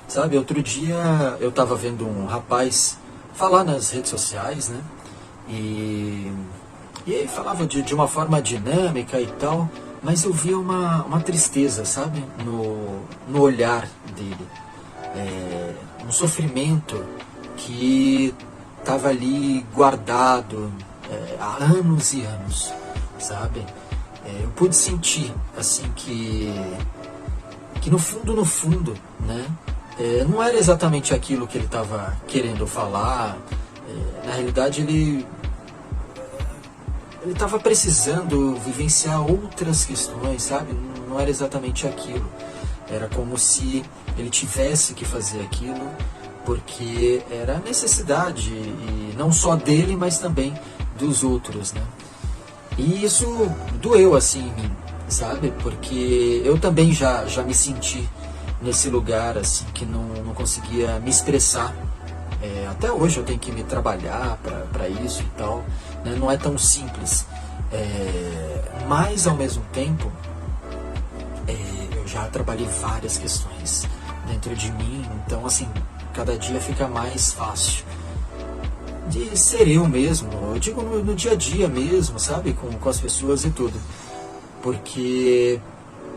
Sabe, outro dia eu estava vendo um rapaz falar nas redes sociais, né? E, e ele falava de uma forma dinâmica e tal, mas eu via uma tristeza, sabe? No olhar dele. Um sofrimento que estava ali guardado há anos e anos, sabe? Eu pude sentir, assim, que no fundo, né? Não era exatamente aquilo que ele estava querendo falar. Na realidade, ele estava precisando vivenciar outras questões, sabe? Não era exatamente aquilo. Era como se ele tivesse que fazer aquilo porque era necessidade, e não só dele, mas também dos outros, né? E isso doeu assim em mim, sabe? Porque eu também já me senti nesse lugar assim que não conseguia me expressar. Até hoje eu tenho que me trabalhar para isso e tal, né? Não é tão simples. Mas ao mesmo tempo eu já trabalhei várias questões dentro de mim, então assim, cada dia fica mais fácil de ser eu mesmo, eu digo no dia a dia mesmo, sabe, com as pessoas e tudo, porque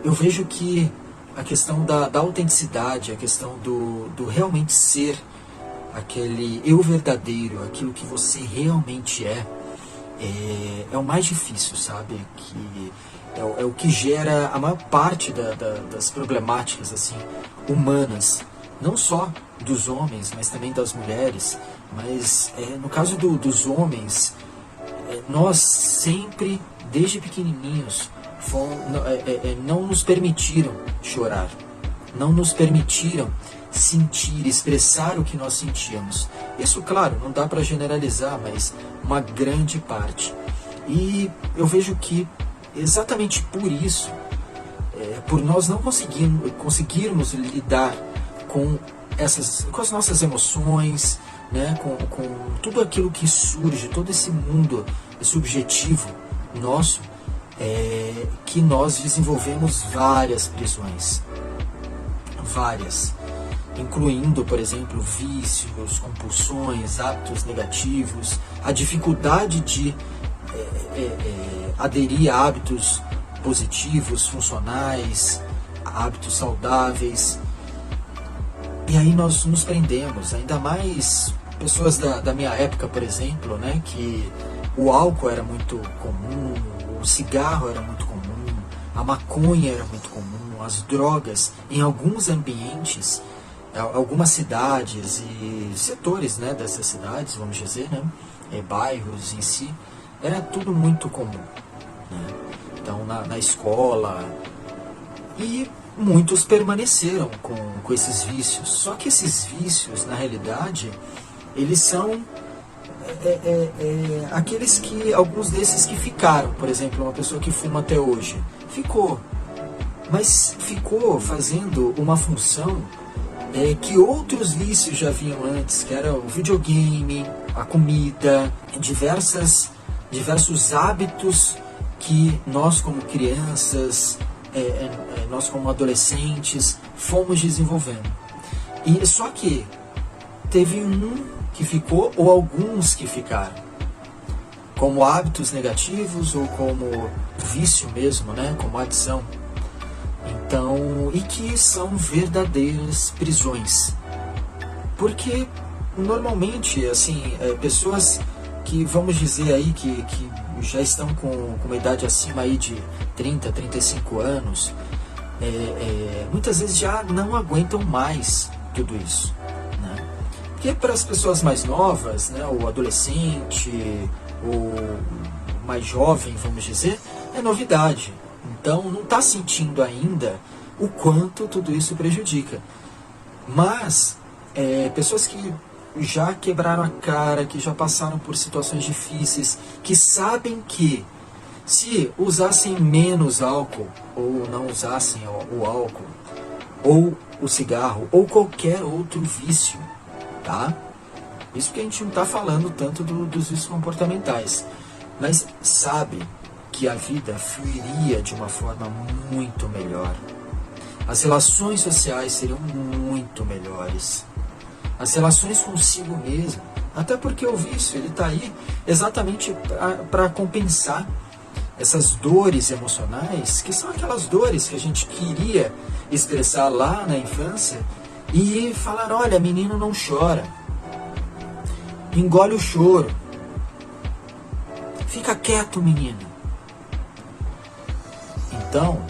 eu vejo que a questão da autenticidade, a questão do realmente ser aquele eu verdadeiro, aquilo que você realmente é o mais difícil, sabe, que é o que gera a maior parte das problemáticas assim humanas, não só dos homens, mas também das mulheres. Mas no caso dos homens, nós sempre, desde pequenininhos, não nos permitiram chorar, não nos permitiram sentir, expressar o que nós sentíamos. Isso, claro, não dá para generalizar, mas uma grande parte. E eu vejo que exatamente por isso, por nós não conseguirmos lidar com as nossas emoções, né, com tudo aquilo que surge, todo esse mundo subjetivo nosso, que nós desenvolvemos várias prisões, várias, incluindo, por exemplo, vícios, compulsões, hábitos negativos, a dificuldade de aderir a hábitos positivos, funcionais, hábitos saudáveis. E aí nós nos prendemos, ainda mais pessoas da minha época, por exemplo, né, que o álcool era muito comum, o cigarro era muito comum, a maconha era muito comum, as drogas em alguns ambientes, algumas cidades e setores, né, dessas cidades, vamos dizer, né, bairros em si, era tudo muito comum, né? Então na escola, e muitos permaneceram com esses vícios. Só que esses vícios, na realidade, eles são aqueles que, alguns desses que ficaram. Por exemplo, uma pessoa que fuma até hoje, ficou. Mas ficou fazendo uma função que outros vícios já vinham antes, que era o videogame, a comida, diversos hábitos que nós como crianças, nós como adolescentes, fomos desenvolvendo. E só que teve um que ficou, ou alguns que ficaram, como hábitos negativos ou como vício mesmo, né, como adição. Então, e que são verdadeiras prisões. Porque normalmente, assim, pessoas que, vamos dizer aí, que já estão com uma idade acima aí de 30, 35 anos, muitas vezes já não aguentam mais tudo isso, né? Porque para as pessoas mais novas, né, o adolescente, o mais jovem, vamos dizer, é novidade. Então não está sentindo ainda o quanto tudo isso prejudica. Mas pessoas que já quebraram a cara, que já passaram por situações difíceis, que sabem que se usassem menos álcool, ou não usassem o álcool, ou o cigarro, ou qualquer outro vício, tá? Isso que a gente não está falando tanto dos vícios comportamentais, mas sabe que a vida fluiria de uma forma muito melhor. as relações sociais seriam muito melhores. As relações consigo mesmo. Até porque o vício, ele está aí exatamente para compensar essas dores emocionais, que são aquelas dores que a gente queria expressar lá na infância e falar, olha, menino, não chora. Engole o choro. Fica quieto, menino. Então,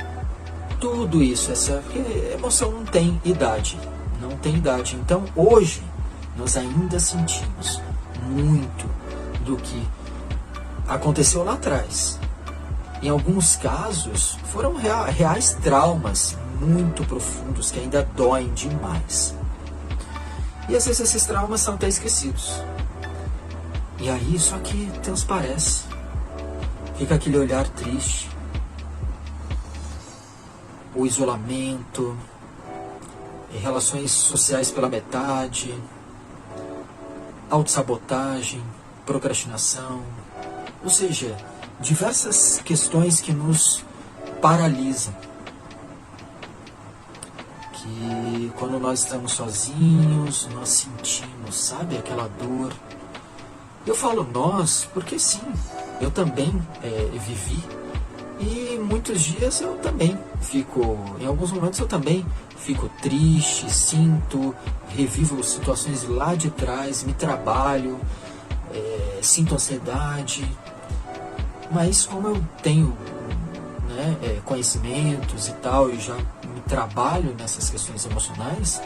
tudo isso, porque emoção não tem idade. Não tem idade. Então, hoje, nós ainda sentimos muito do que aconteceu lá atrás. Em alguns casos, foram reais traumas muito profundos que ainda doem demais. E às vezes esses traumas são até esquecidos. E aí só que transparece. Fica aquele olhar triste. O isolamento, relações sociais pela metade, autossabotagem, procrastinação, ou seja, diversas questões que nos paralisam. Que quando nós estamos sozinhos, nós sentimos, sabe, aquela dor. Eu falo nós porque sim, eu também vivi. E muitos dias eu também em alguns momentos eu também fico triste, sinto, revivo situações lá de trás, me trabalho, sinto ansiedade. Mas como eu tenho conhecimentos e tal, e já me trabalho nessas questões emocionais,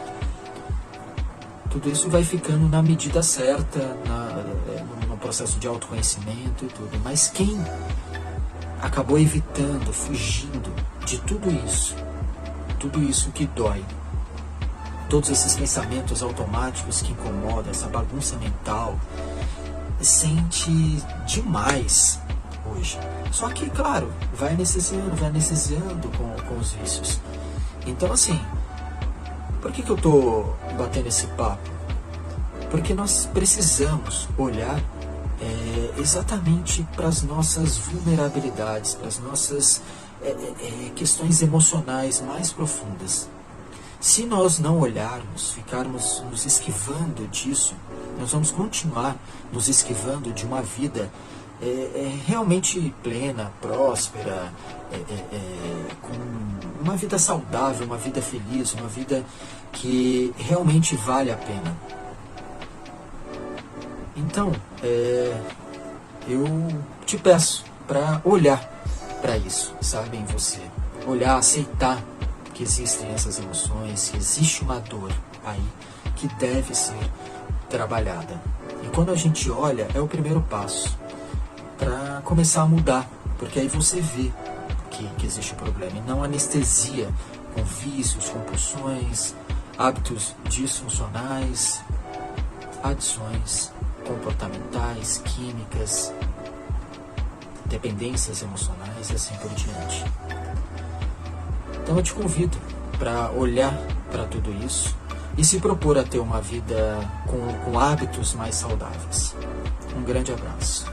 tudo isso vai ficando na medida certa, no processo de autoconhecimento e tudo. Mas quem acabou evitando, fugindo de tudo isso que dói, todos esses pensamentos automáticos que incomodam, essa bagunça mental, sente demais hoje. Só que, claro, vai anestesiando com os vícios. Então, assim, por que eu tô batendo esse papo? Porque nós precisamos olhar exatamente para as nossas vulnerabilidades, para as nossas questões emocionais mais profundas. Se nós não olharmos, ficarmos nos esquivando disso, nós vamos continuar nos esquivando de uma vida realmente plena, próspera, com uma vida saudável, uma vida feliz, uma vida que realmente vale a pena. Então, eu te peço para olhar para isso, sabe, em você. Olhar, aceitar que existem essas emoções, que existe uma dor aí que deve ser trabalhada. E quando a gente olha, é o primeiro passo para começar a mudar, porque aí você vê que existe um problema, e não anestesia com vícios, compulsões, hábitos disfuncionais, adições comportamentais, químicas, dependências emocionais e assim por diante. Então eu te convido para olhar para tudo isso e se propor a ter uma vida com hábitos mais saudáveis. Um grande abraço.